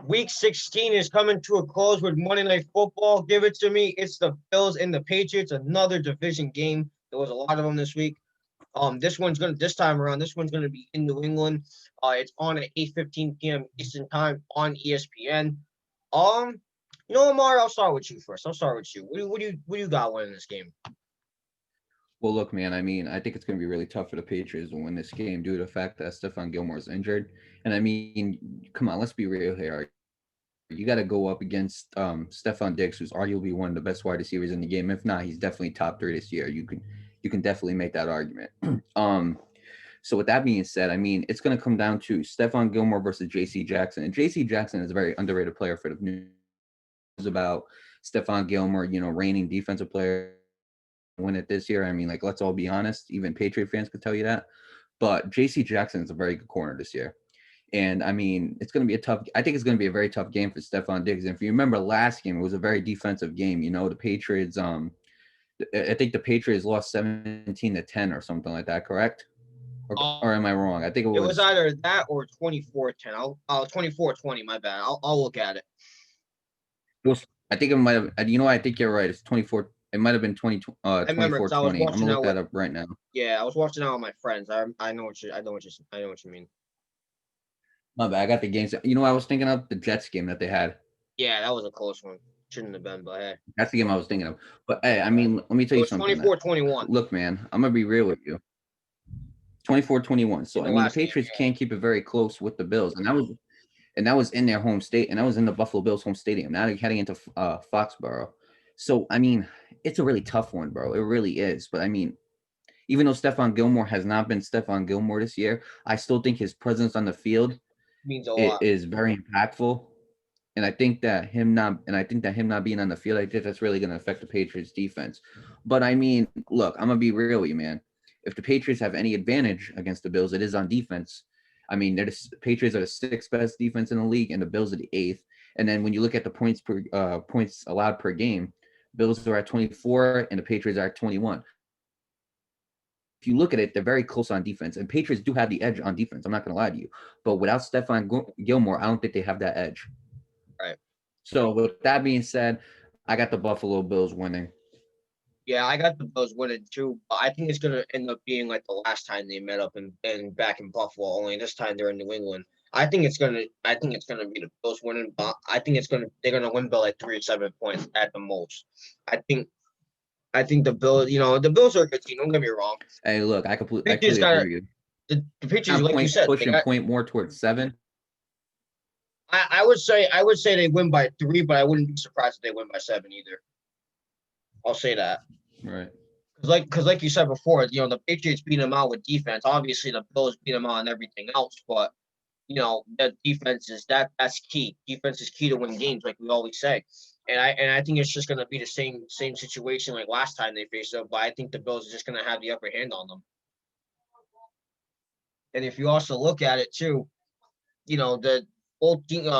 Week 16 is coming to a close with Monday Night Football. Give it to me. It's the Bills and the Patriots, another division game. There was a lot of them this week. This time around, this one's gonna be in New England. It's on at 8:15 p.m. Eastern time on ESPN. Amar, I'll start with you first. I'll start with you. What do you got winning this game? Well, look, man, I mean, I think it's going to be really tough for the Patriots to win this game due to the fact that Stephon Gilmore is injured. And I mean, come on, let's be real here. You got to go up against Stephon Diggs, who's arguably one of the best wide receivers in the game. If not, he's definitely top 3 this year. You can definitely make that argument. So with that being said, I mean, it's going to come down to Stephon Gilmore versus J.C. Jackson. And J.C. Jackson is a very underrated player for the news about Stephon Gilmore, reigning defensive player win it this year. I mean, like, let's all be honest. Even Patriot fans could tell you that. But J.C. Jackson is a very good corner this year. And, I mean, I think it's going to be a very tough game for Stephon Diggs. And if you remember last game, it was a very defensive game. The Patriots, I think the Patriots lost 17-10 or something like that, correct? Or am I wrong? I think it was either that or 24-10. 24-20, my bad. I'll look at it. I think it might have, I think you're right. It's 24. It might have been 24-20. I'm gonna look that up right now. Yeah, I was watching that with my friends. I know what you mean. My bad. I got the games. I was thinking of the Jets game that they had. Yeah, that was a close one. Shouldn't have been, but hey. That's the game I was thinking of. But hey, I mean, let me tell you something. 24-21. Look, man, I'm gonna be real with you. 24-21. So I mean, the Patriots can't keep it very close with the Bills, and that was in their home state, and that was in the Buffalo Bills home stadium. Now they're heading into Foxborough. So I mean, it's a really tough one, bro. It really is. But I mean, even though Stephon Gilmore has not been Stephon Gilmore this year, I still think his presence on the field means a lot. Is very impactful. And I think that him not being on the field, I think that's really going to affect the Patriots defense. But I mean, look, I'm going to be real with you, man. If the Patriots have any advantage against the Bills, it is on defense. I mean, the Patriots are the 6th best defense in the league, and the Bills are the 8th. And then when you look at the points allowed per game, Bills are at 24 and the Patriots are at 21. If you look at it, they're very close on defense, and Patriots do have the edge on defense. I'm not going to lie to you, but without Stephon Gilmore, I don't think they have that edge. Right. So with that being said, I got the Buffalo Bills winning. Yeah, I got the Bills winning too, but I think it's going to end up being like the last time they met up and back in Buffalo. Only this time they're in New England. I think it's gonna be the Bills winning, but I think they're gonna win by like 3 or 7 points at the most. I think the Bills, the Bills are a good team. Don't get me wrong. Hey, look, I completely agree with you. The Patriots, like you said, pushing point more towards 7. I would say they win by 3, but I wouldn't be surprised if they win by 7 either. I'll say that. Right. Because like you said before, the Patriots beat them out with defense. Obviously, the Bills beat them out on everything else, but that defense that's key. Defense is key to win games, like we always say. And I think it's just gonna be the same situation like last time they faced them, but I think the Bills are just gonna have the upper hand on them. And if you also look at it too, the whole team,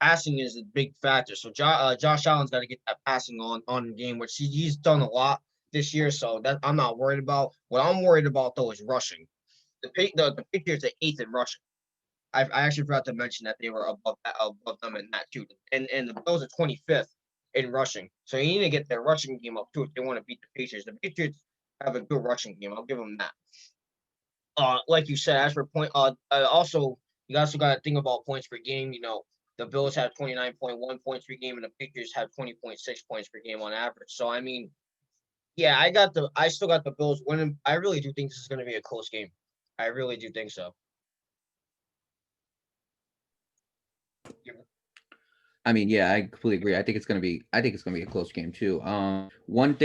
passing is a big factor. So Josh Allen's got to get that passing on the game, which he's done a lot this year. So that I'm not worried about. What I'm worried about though is rushing. The Patriots are 8th in rushing. I actually forgot to mention that they were above them in that too. And the Bills are 25th in rushing. So you need to get their rushing game up too if they want to beat the Patriots. The Patriots have a good rushing game. I'll give them that. Like you said, as for point, also you also got to think about points per game. The Bills have 29.1 points per game, and the Patriots have 20.6 points per game on average. So I mean, yeah, I still got the Bills winning. I really do think this is going to be a close game. I really do think so. I mean, yeah, I completely agree. I think it's gonna be a close game too. One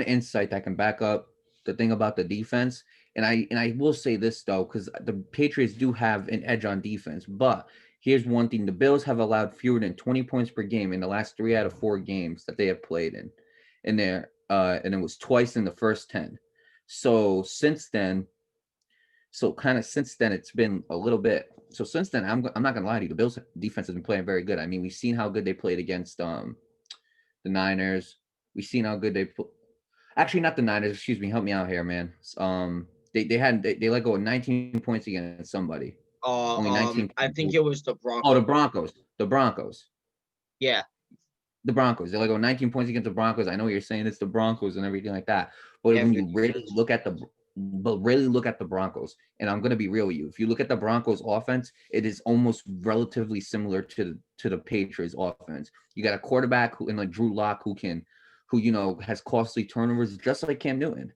insight that can back up the thing about the defense, and I will say this though, because the Patriots do have an edge on defense. But here's one thing: the Bills have allowed fewer than 20 points per game in the last 3 out of 4 games that they have played in, and it was twice in the first 10. So since then, it's been a little bit. So since then, I'm not gonna lie to you, the Bills defense has been playing very good. I mean, we've seen how good they played against the Niners. We've seen how good actually not the Niners. Excuse me, help me out here, man. They let go of 19 points against somebody. Only 19 I points. think it was the Oh, the Broncos. Broncos. The Broncos. Yeah, The Broncos. They're like, oh, 19 points against the Broncos. I know you're saying it's the Broncos and everything like that. But yeah, when you 56. really look at the Broncos, and I'm gonna be real with you, if you look at the Broncos offense, it is almost relatively similar to the Patriots offense. You got a quarterback who, and like Drew Lock, who has costly turnovers, just like Cam Newton.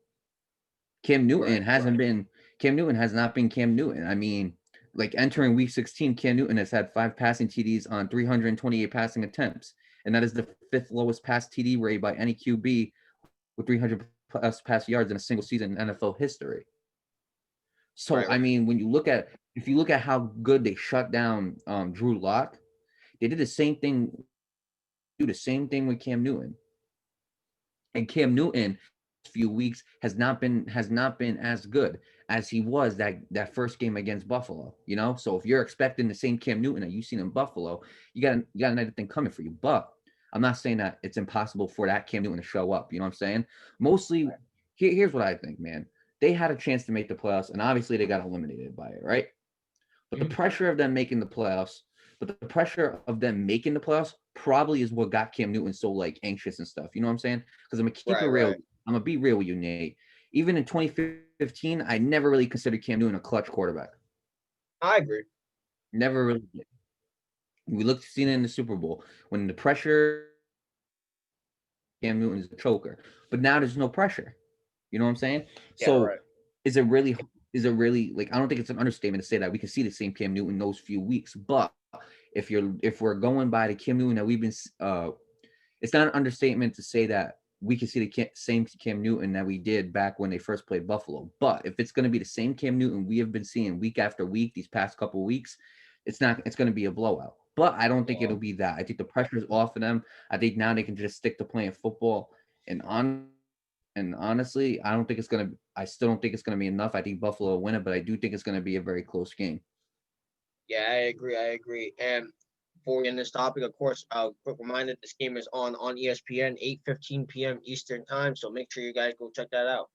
Cam Right, Newton hasn't been Cam Newton has not been Cam Newton. I mean, like entering week 16, Cam Newton has had 5 passing TDs on 328 passing attempts. And that is the fifth lowest pass TD rate by any QB with 300 plus pass yards in a single season in NFL history. So right, I right. mean, if you look at how good they shut down Drew Lock, they did the same thing, do the same thing with Cam Newton. And Cam Newton few weeks has not been as good as he was that first game against Buffalo. So if you're expecting the same Cam Newton that you've seen in Buffalo, you got another thing coming for you. But I'm not saying that it's impossible for that Cam Newton to show up. You know what I'm saying? Mostly, here's what I think, man. They had a chance to make the playoffs, and obviously they got eliminated by it, right? But the Mhm. pressure of them making the playoffs, probably is what got Cam Newton so like anxious and stuff. You know what I'm saying? Because I'm gonna keep it Right, real. right. I'm gonna be real with you, Nate. Even in 2015, I never really considered Cam Newton a clutch quarterback. I agree. Never really did. We looked seen it in the Super Bowl when the pressure. Cam Newton is a choker, but now there's no pressure. You know what I'm saying? Yeah, So right. is it really? Is it really like? I don't think it's an understatement to say that we can see the same Cam Newton those few weeks. But if we're going by the Cam Newton that we've been, it's not an understatement to say that we can see the same Cam Newton that we did back when they first played Buffalo. But if it's going to be the same Cam Newton we have been seeing week after week these past couple of weeks, it's not. It's going to be a blowout. But I don't think it'll be that. I think the pressure is off of them. I think now they can just stick to playing football. And honestly, I don't think it's gonna. I still don't think it's gonna be enough. I think Buffalo will win it, but I do think it's gonna be a very close game. Yeah, I agree. I agree. And before we end this topic, of course, quick reminder: this game is on ESPN, 8:15 p.m. Eastern time. So make sure you guys go check that out.